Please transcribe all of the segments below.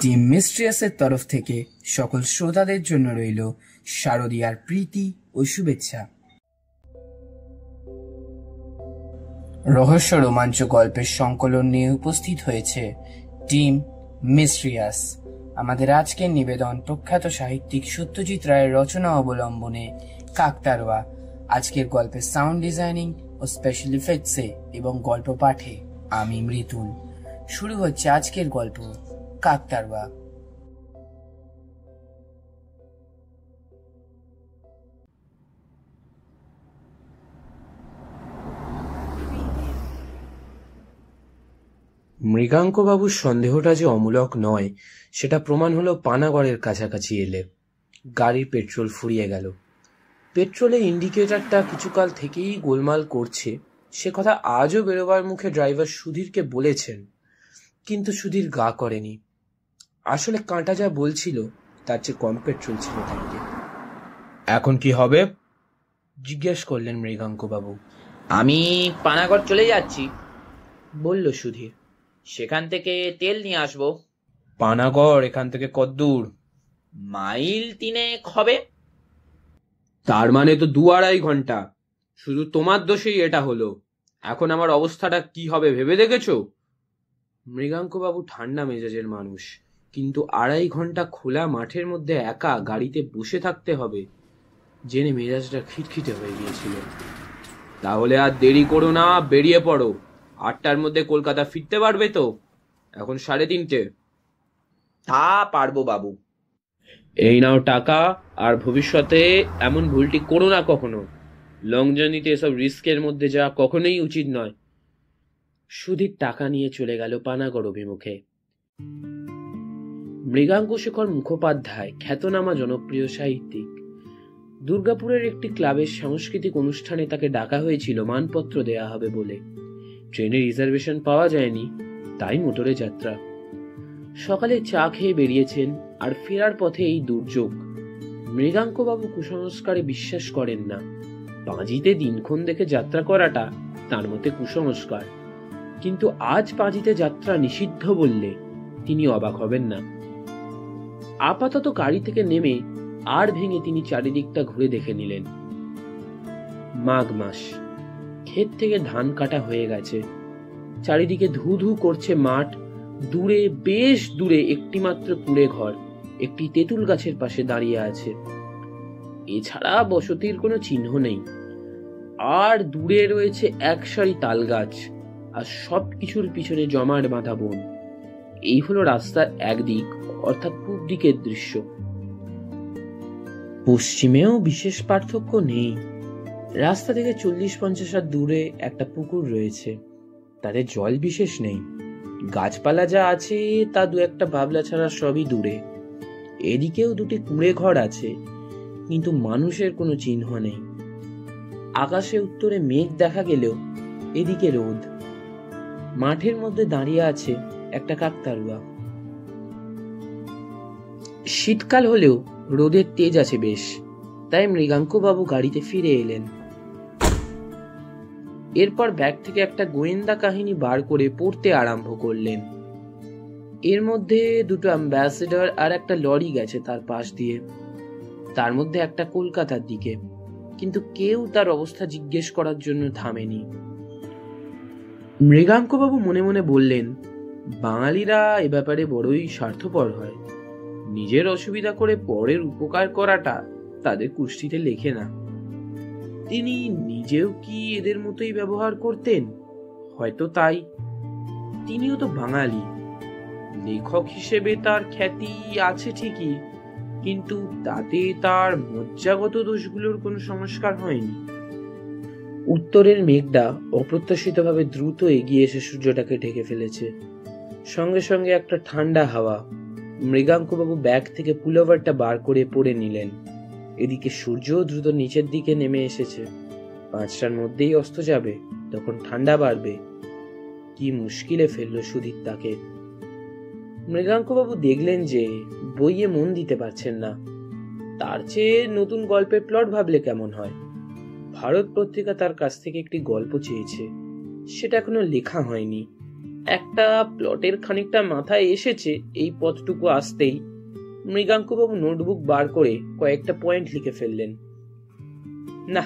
Team মিস্ট্রিয়াসের তরফ থেকে সকল শ্রোতাদের জন্য রইল শারদীয়ার প্রীতি ও শুভেচ্ছা। রহস্য রোমাঞ্চ গল্পের সংকলন নিয়ে উপস্থিত হয়েছে টিম মিস্ট্রিয়াস। আমাদের আজকের নিবেদন প্রখ্যাত সাহিত্যিক সত্যজিৎ রায়ের রচনা অবলম্বনে কাকতাড়ুয়া। আজকের গল্পের সাউন্ড ডিজাইনিং ও স্পেশাল ইফেক্টসে এবং গল্প পাঠে আমি মৃতুল। শুরু হচ্ছে আজকের গল্প কাকতাড়ুয়া। মৃগাঙ্কবাবুর সন্দেহটা যে অমূলক নয় সেটা প্রমাণ হলো পানাগড়ের কাছাকাছি এলে। গাড়ির পেট্রোল ফুরিয়ে গেল। পেট্রোলে ইন্ডিকেটরটা কিছুকাল থেকেই গোলমাল করছে সে কথা আজও বেরোবার মুখে ড্রাইভার সুধীরকে বলেছেন, কিন্তু সুধীর গা করেনি। আসলে কাঁটা যা বলছিল তার চেয়ে কম পেট্রোল ছিল ট্যাঙ্কে। এখন কি হবে জিজ্ঞেস করলেন মৃগাঙ্কবাবু। আমি পানাগড় চলে যাচ্ছি বলল সুধীর। সেখান থেকে তেল নিয়ে আসবো। পানাগড় এখান থেকে কতদূর? মাইল 3 হবে। তার মানে তো 2-2.5 ঘন্টা। শুধু তোমার দোষেই এটা হলো। এখন আমার অবস্থাটা কি হবে ভেবে দেখেছো? মৃগাঙ্কবাবু ঠান্ডা মেজাজের মানুষ, কিন্তু 2.5 ঘন্টা খোলা মাঠের মধ্যে একা গাড়িতে বসে থাকতে হবে জেনে মেজাজটা খিটখিটে হয়ে গিয়েছিল। তাহলে আর দেরি করো না, বেরিয়ে পড়ো। 8টার মধ্যে কলকাতা ফিরতে পারবে তো? এখন 3:30। তা পারবো বাবু। এই নাও টাকা, আর ভবিষ্যতে এমন ভুলটি করো না কখনো। লং জার্নিতে এসব রিস্কের মধ্যে যা কখনোই উচিত নয়। সুধীর টাকা নিয়ে চলে গেল পানাগড় অভিমুখে। মৃগাঙ্কশেখর মুখোপাধ্যায় খ্যাতনামা জনপ্রিয় সাহিত্যিক। দুর্গাপুরের একটি ক্লাবের সাংস্কৃতিক অনুষ্ঠানে তাকে ডাকা হয়েছিল মানপত্র দেয়া হবে বলে। ট্রেনে রিজার্ভেশন পাওয়া যায়নি, তাই মোটরে যাত্রা। সকালে চা খেয়ে বেরিয়েছেন, আর ফেরার পথে এই দুর্যোগ। মৃগাঙ্কবাবু কুসংস্কারে বিশ্বাস করেন না। পাঁজিতে দিনক্ষণ দেখে যাত্রা করাটা তার মতে কুসংস্কার, কিন্তু আজ পাঁজিতে যাত্রা নিষিদ্ধ বললে তিনি অবাক হবেন না। আপাতত গাড়ি থেকে নেমে আর ভেঙে তিনি চারিদিকটা ঘুরে দেখে নিলেন। মাঘ মাস, ক্ষেত থেকে ধান কাটা হয়ে গেছে। চারিদিকে ধু ধু করছে মাঠ। দূরে, বেশ দূরে একটি মাত্র কুঁড়ে ঘর একটি তেঁতুল গাছের পাশে দাঁড়িয়ে আছে। এছাড়া বসতির কোনো চিহ্ন নেই। আর দূরে রয়েছে এক সারি তাল গাছ, আর সবকিছুর পিছনে জমাট বাঁধা বন। এই হলো রাস্তার একদিক, অর্থাৎ পূব দিকের দৃশ্য। পশ্চিমেও বিশেষ পার্থক্য নেই। রাস্তা থেকে 40-50 হাত দূরে একটা পুকুর রয়েছে, তাতে জল বিশেষ নেই। গাছপালা যা আছে তা 2-1টা বাবলা ছাড়া সবই দূরে। এদিকেও 2টি কুঁড়ে ঘর আছে, কিন্তু মানুষের কোনো চিহ্ন নেই। আকাশে উত্তরে মেঘ দেখা গেলেও এদিকে রোদ। মাঠের মধ্যে দাঁড়িয়ে আছে একটা কাকতাড়ুয়া। শীতকাল হলেও রোদের তেজ আছে বেশ, তাই মৃগাঙ্কবাবু গাড়িতে ফিরে এলেন। এরপর ব্যাগ থেকে একটা গোয়েন্দা কাহিনী বার করে পড়তে আরম্ভ করলেন। এর মধ্যে 2টো অ্যাম্বাসেডর আর একটা লরি গেছে তার পাশ দিয়ে, তার মধ্যে একটা কলকাতার দিকে, কিন্তু কেউ তার অবস্থা জিজ্ঞেস করার জন্য থামেনি। মৃগাঙ্কবাবু মনে মনে বললেন, বাঙালিরা এ ব্যাপারে বড়ই স্বার্থপর হয়। নিজের অসুবিধা করে পরের উপকার করাটা তাদের কুষ্ঠিতে লেখে না। তিনি নিজেও কি এদের মতোই ব্যবহার করতেন? হয়তো তাই। তিনিও তো বাঙালি। লেখক হিসেবে তার খ্যাতি আছে ঠিকই, কিন্তু তাতে তার মজ্জাগত দোষগুলোর কোনো সংস্কার হয়নি। উত্তরের মেঘটা অপ্রত্যাশিতভাবে দ্রুত এগিয়ে এসে সূর্যটাকে ঢেকে ফেলেছে। সঙ্গে সঙ্গে একটা ঠান্ডা হাওয়া। মৃগাঙ্কবাবু ব্যাগ থেকে পুলোভারটা বার করে পরে নিলেন। এদিকে সূর্যও দ্রুত নিচের দিকে নেমে এসেছে। 5টার মধ্যেই অস্ত যাবে, তখন ঠান্ডা বাড়বে। কি মুশকিলে ফেললো সুধীর তাকে। মৃগাঙ্কবাবু দেখলেন যে বইয়ে মন দিতে পারছেন না। তার চেয়ে নতুন গল্পের প্লট ভাবলে কেমন হয়। ভারত পত্রিকা তার কাছ থেকে একটি গল্প চেয়েছে, সেটা এখনো লেখা হয়নি। একটা প্লটের খানিকটা মাথায় এসেছে এই পথটুকু আসতেই মৃগাঙ্কবাবু নোটবুক বার করে কয়েকটা পয়েন্ট লিখে ফেললেন। না,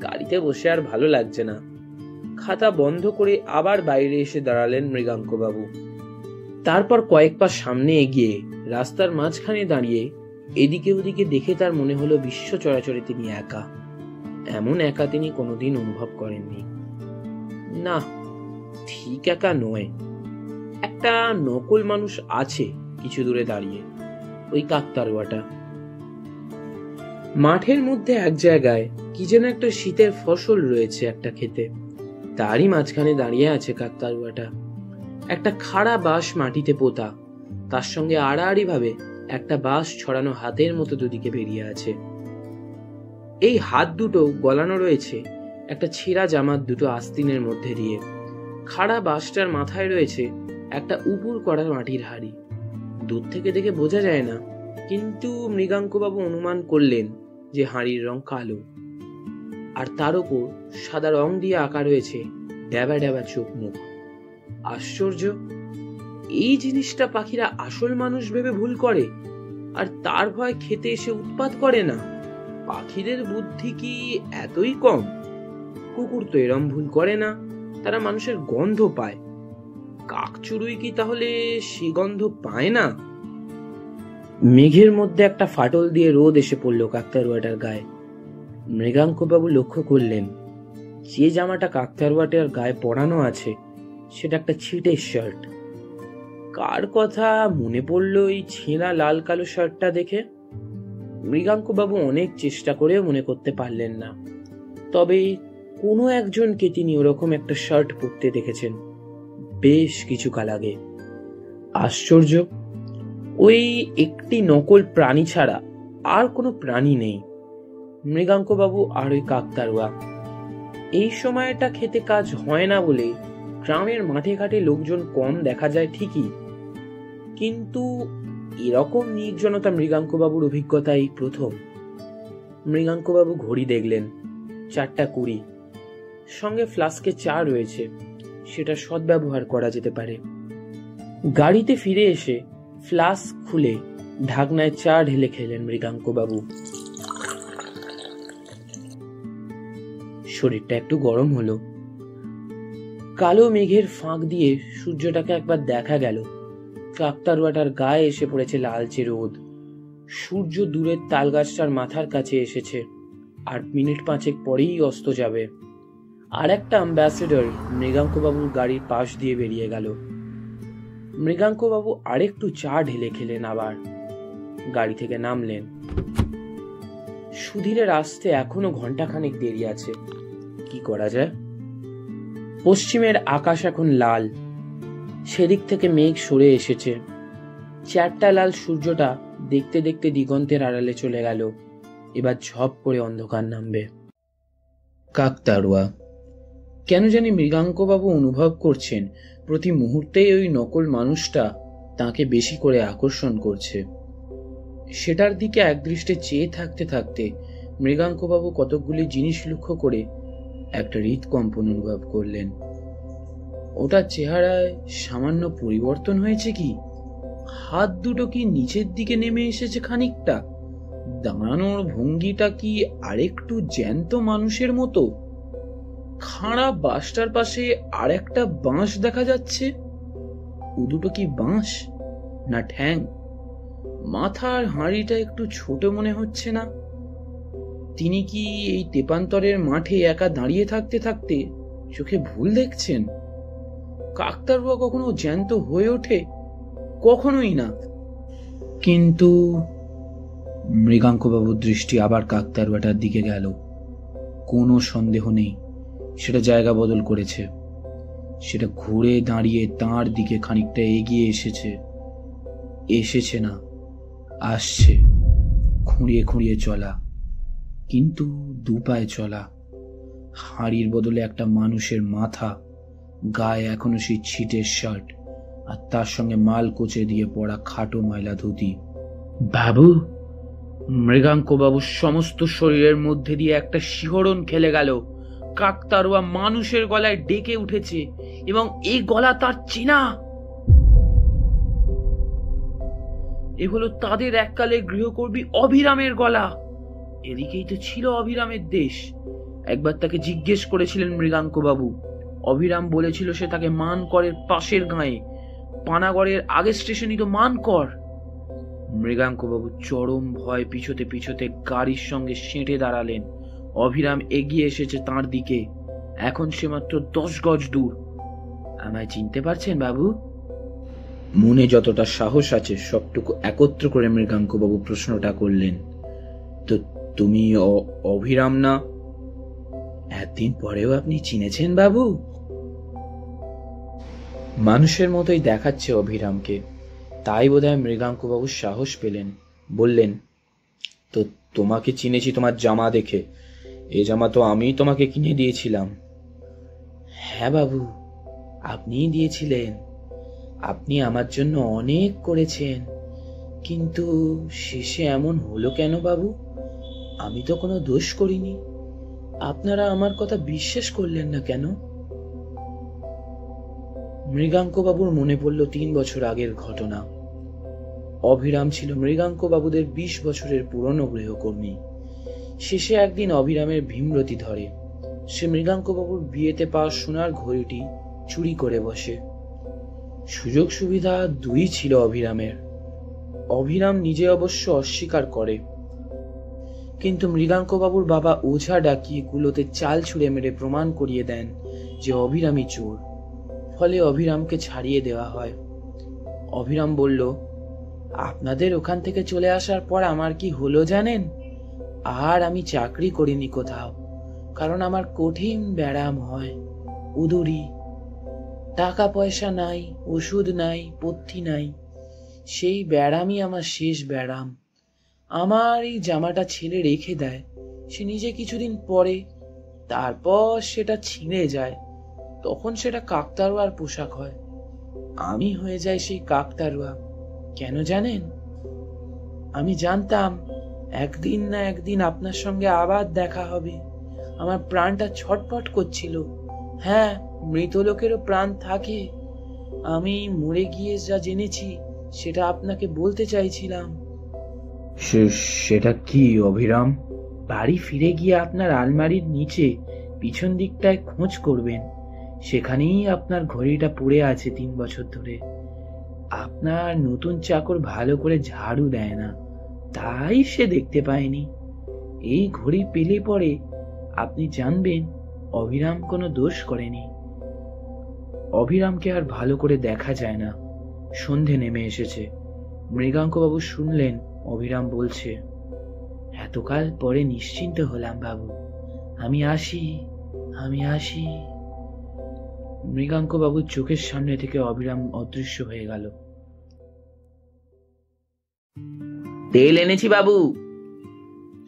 গাড়িতে বসে আর ভালো লাগছে না। খাতা বন্ধ করে আবার বাইরে এসে দাঁড়ালেন মৃগাঙ্কবাবু। তারপর কয়েক পা সামনে এগিয়ে রাস্তার মাঝখানে দাঁড়িয়ে এদিকে ওদিকে দেখে তার মনে হলো বিশ্ব চরাচরে তিনি একা। এমন একা তিনি কোনোদিন অনুভব করেননি। না, ঠিক একা নয়, একটা নকল মানুষ আছে কিছু দূরে দাঁড়িয়ে, ওই কাকতাড়ুয়াটা। মাঠের মধ্যে এক জায়গায় কি যেন একটা শীতের ফসল রয়েছে একটা ক্ষেতে, তারই মাঝখানে দাঁড়িয়ে আছে কাকতাড়ুয়াটা। একটা খাড়া বাঁশ মাটিতে পোতা, তার সঙ্গে আড়াআড়ি ভাবে একটা বাঁশ ছড়ানো হাতের মতো দুদিকে বেরিয়ে আছে। এই হাত দুটো গলানো রয়েছে একটা ছেঁড়া জামার দুটো আস্তিনের মধ্যে দিয়ে। খাড়া বাঁশটার মাথায় রয়েছে একটা উপুর করা মাটির হাড়ি। দূর থেকে দেখে বোঝা যায় না, কিন্তু মৃগাঙ্কবাবু অনুমান করলেন যে হাড়ির রং কালো, আর তার উপর সাদা রং দিয়ে আঁকা রয়েছে ড্যাবা ড্যাবা চোখ মুখ। আশ্চর্য, এই জিনিসটা পাখিরা আসল মানুষ ভেবে ভুল করে, আর তার ভয় খেতে এসে উৎপাত করে না। পাখিদের বুদ্ধি কি এতই কম? কুকুর তো এরম ভুল করে না, তারা মানুষের গন্ধ পায়। কাকচুড়ুই কি তাহলে সে গন্ধ পায় না? মেঘের মধ্যে একটা ফাটল দিয়ে রোদ এসে পড়ল কাকতাড়ুয়াটার গায়ে। মৃগাঙ্কবাবু লক্ষ্য করলেন যে জামাটা কাকতাড়ুয়াটার গায়ে পরানো আছে সেটা একটা ছিটের শার্ট। কার কথা মনে পড়লো এই ছেঁড়া লাল কালো শার্টটা দেখে? মৃগাঙ্কবাবু অনেক চেষ্টা করেও মনে করতে পারলেন না, তবে কোনো একজনকে তিনি ওরকম একটা শার্ট পরতে দেখেছেন বেশ কিছুকাল আগে। আশ্চর্য, ওই একটি নকল প্রাণী ছাড়া আর কোনো প্রাণী নেই। মৃগাঙ্কবাবু আর ওই কাকতাড়ুয়া। এই সময়টা খেতে কাজ হয় না বলে গ্রামের মাঠে ঘাটে লোকজন কম দেখা যায় ঠিকই, কিন্তু এরকম নির্জনতা মৃগাঙ্কবাবুর অভিজ্ঞতা এই প্রথম। মৃগাঙ্কবাবু ঘড়ি দেখলেন, 4:20। সঙ্গে ফ্লাস্কে চা রয়েছে, সেটা সদ্ব্যবহার করা যেতে পারে। গাড়িতে ফিরে এসে ফ্লাস্ক খুলে ঢাকনায় চা ঢেলে খেলেন মৃগাঙ্কবাবু। শরীরটা একটু গরম হলো। কালো মেঘের ফাঁক দিয়ে সূর্যটাকে একবার দেখা গেল। কাকতাড়ুয়াটার গায়ে এসে পড়েছে লালচে রোদ। সূর্য দূরের তালগাছটার মাথার কাছে এসেছে, আর মিনিট 5 পরেই অস্ত যাবে। আর একটা অ্যাম্বাসেডর মৃগাঙ্কবাবুর গাড়ির পাশ দিয়ে বেরিয়ে গেল। মৃগাঙ্কবাবু আরেকটু চা ঢেলে খেলেন, আবার গাড়ি থেকে নামলেন। সুধীরের আসতে এখনো ঘন্টাখানেক দেরি আছে, কি করা যায়? পশ্চিমের আকাশ এখন লাল, সেদিক থেকে মেঘ সরে এসেছে। 4টা লাল সূর্যটা দেখতে দেখতে দিগন্তের আড়ালে চলে গেল। এবার ঝপ করে অন্ধকার নামবে। কাকতাড়ুয়া। কেন জানি মৃগাঙ্কবাবু অনুভব করছেন প্রতি মুহূর্তেই ওই নকল মানুষটা তাকে বেশি করে আকর্ষণ করছে। সেটার দিকে একদৃষ্টে চেয়ে থাকতে থাকতে মৃগাঙ্কবাবু কতকগুলি জিনিস লক্ষ্য করে একটা হৃদকম্পন অনুভব করলেন। ওটার চেহারায় সামান্য পরিবর্তন হয়েছে কি? হাত দুটো কি নিচের দিকে নেমে এসেছে খানিকটা? দাঁড়ানোর ভঙ্গিটা কি আরেকটু জ্যান্ত মানুষের মতো? খাড়া বাঁশটার পাশে আর একটা বাঁশ দেখা যাচ্ছে। ও দুটো কি বাঁশ না ঠ্যাং? মাথার হাঁড়িটা একটু ছোট মনে হচ্ছে না? তিনি কি এই তেপান্তরের মাঠে একা দাঁড়িয়ে থাকতে থাকতে চোখে ভুল দেখছেন? কাকতাড়ুয়া কখনো জ্যান্ত হয়ে ওঠে? কখনোই না। কিন্তু মৃগাঙ্কবাবুর দৃষ্টি আবার কাকতাড়ুয়াটার দিকে গেল। কোনো সন্দেহ নেই সেটা জায়গা বদল করেছে। সেটা ঘুরে দাঁড়িয়ে তাঁর দিকে খানিকটা এগিয়ে এসেছে না, আসছে। খুঁড়িয়ে খুঁড়িয়ে চলা, কিন্তু দুপায়ে চলা। হাঁড়ির বদলে একটা মানুষের মাথা, গায়ে এখনো সেই ছিটের শার্ট, আর তার সঙ্গে মাল কোচে দিয়ে পড়া খাটো ময়লা ধুতি। বাবু! মৃগাঙ্কবাবুর সমস্ত শরীরের মধ্যে দিয়ে একটা শিহরণ খেলে গেল। কাকতাড়ুয়া মানুষের গলায় ডেকে উঠেছে এবং এই গলা তার চেনা। এ হলো তাদের এককালে গৃহকর্মী অভিরামের গলা। এদিকেই তো ছিল অভিরামের দেশ। একবার তাকে জিজ্ঞেস করেছিলেন মৃগাঙ্ক বাবু। অভিরাম বলেছিল সে তাকে মানকরের পাশের গাঁয়ে, পানাগড়ের আগের স্টেশনই তো মানকর। মৃগাঙ্ক বাবু চরম ভয় পিছোতে পিছোতে গাড়ির সঙ্গে সেঁটে দাঁড়ালেন। অভিরাম এগিয়ে এসেছে তাঁর দিকে। এখন সে মাত্র 10 গজ দূর। আমায় চিনতে পারছেন বাবু? মনে যতটা সাহস আছে সবটুকু একত্র করে মৃগাঙ্ক বাবু প্রশ্নটা করলেন। তো তুমি অভিরাম না? একদিন পরেও আপনি চিনেছেন বাবু? মানুষের মতোই দেখাচ্ছে অভিরামকে, তাই বোধহয় মৃগাঙ্ক বাবু সাহস পেলেন। বললেন, তো তোমাকে চিনেছি তোমার জামা দেখে। এ জামা তো আমি তোমাকে কিনে দিয়েছিলাম। হ্যাঁ বাবু, আপনিই দিয়েছিলেন। আপনি আমার জন্য অনেক করেছেন, কিন্তু শেষে এমন হলো কেন বাবু? আমি তো কোনো দোষ করিনি। আপনারা আমার কথা বিশ্বাস করলেন না কেন? মৃগাঙ্ক বাবুর মনে পড়ল 3 বছর আগের ঘটনা। অভিরাম ছিল মৃগাঙ্ক বাবুদের 20 বছরের পুরনো গৃহকর্মী। শেষে একদিন অভিরামের ভীমরতি ধরে। সে মৃগাঙ্ক বাবুর বিয়েতে পাওয়া সোনার ঘড়িটি চুরি করে বসে। সুযোগ সুবিধা দুই ছিল অভিরামের। অভিরাম নিজে অবশ্য অস্বীকার করে, কিন্তু মৃগাঙ্ক বাবুর বাবা ওঝা ডাকিয়ে কুলোতে চাল ছুঁড়ে মেরে প্রমাণ করিয়ে দেন যে অভিরামই চোর। ফলে অভিরামকে ছাড়িয়ে দেওয়া হয়। অভিরাম বলল, আপনাদের ওখান থেকে চলে আসার পর আমার কি হলো জানেন? আর আমি চাকরি করিনি কোথাও, কারণ আমার কঠিন ব্যারাম হয়, উদুরি। টাকা পয়সা নাই, ওষুধ নাই, পথ্যি নাই। সেই ব্যারামই আমার শেষ ব্যারাম। আমার এই জামাটা ছেলে রেখে দেয়, সে নিজে কিছুদিন পরে, তারপর সেটা ছিঁড়ে যায়। তখন সেটা কাকতাড়ুয়ার পোশাক হয়। আমি হয়ে যাই সেই কাকতাড়ুয়া। কেন জানেন? আমি জানতাম একদিন না একদিন আপনার সঙ্গে আবার দেখা হবে। আমার প্রাণটা ছটফট করছিল। হ্যাঁ, মৃত লোকেরও প্রাণ থাকে। আমি মরে গিয়ে যা জেনেছি সেটা আপনাকে বলতে চাইছিলাম। সেটা কি অভিরাম? বাড়ি ফিরে গিয়ে আপনার আলমারির নিচে পিছন দিকটায় খোঁজ করবেন। সেখানেই আপনার ঘড়িটা পড়ে আছে 3 বছর ধরে। আপনার নতুন চাকর ভালো করে ঝাড়ু দেয় না, তাই সে দেখতে পায়নি। এই ঘড়ি পেলে পরে আপনি জানবেন অভিরাম কোনো দোষ করেনি। অভিরামকে আর ভালো করে দেখা যায় না। সন্ধে নেমে এসেছে। মৃগাঙ্ক বাবু শুনলেন অভিরাম বলছে, এতকাল পরে নিশ্চিন্ত হলাম বাবু। আমি আসি, আমি আসি। মৃগাঙ্ক বাবুর চোখের সামনে থেকে অভিরাম অদৃশ্য হয়ে গেল। তেল এনেছি বাবু।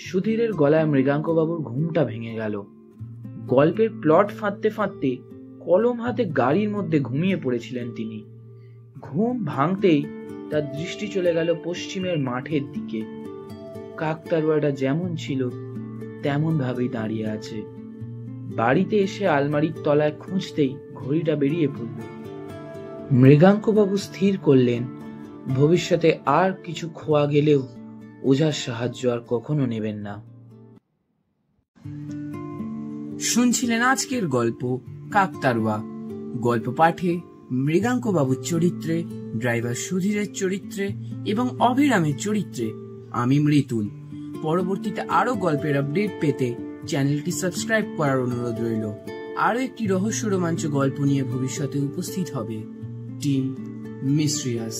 সুধীরের গলায় মৃগাঙ্ক বাবুর ঘুমটা ভেঙে গেল। গল্পের প্লট ফাঁদতে ফাঁদতে কলম হাতে গাড়ির মধ্যে ঘুমিয়ে পড়েছিলেন তিনি। ঘুম ভাঙতেই তার দৃষ্টি চলে গেল পশ্চিমের মাঠের দিকে। কাকতাড়ুয়াটা যেমন ছিল তেমন ভাবেই দাঁড়িয়ে আছে। বাড়িতে এসে আলমারির তলায় খুঁজতেই ঘড়িটা বেরিয়ে পড়ল। মৃগাঙ্ক বাবু স্থির করলেন ভবিষ্যতে আর কিছু খোয়া গেলেও ওঝার সাহায্য আর কখনো নেবেন না। শুনছিলেন আজকের গল্প কাকতাড়ুয়া। গল্প পাঠে মৃগাঙ্ক বাবুর চরিত্রে, ড্রাইভার সুধীরের চরিত্রে এবং অভিরামের চরিত্রে আমি মৃতুল। পরবর্তীতে আরো গল্পের আপডেট পেতে চ্যানেলটি সাবস্ক্রাইব করার অনুরোধ রইল। আরো একটি রহস্য রোমাঞ্চ গল্প নিয়ে ভবিষ্যতে উপস্থিত হবে টিম মিস্ট্রিয়াস।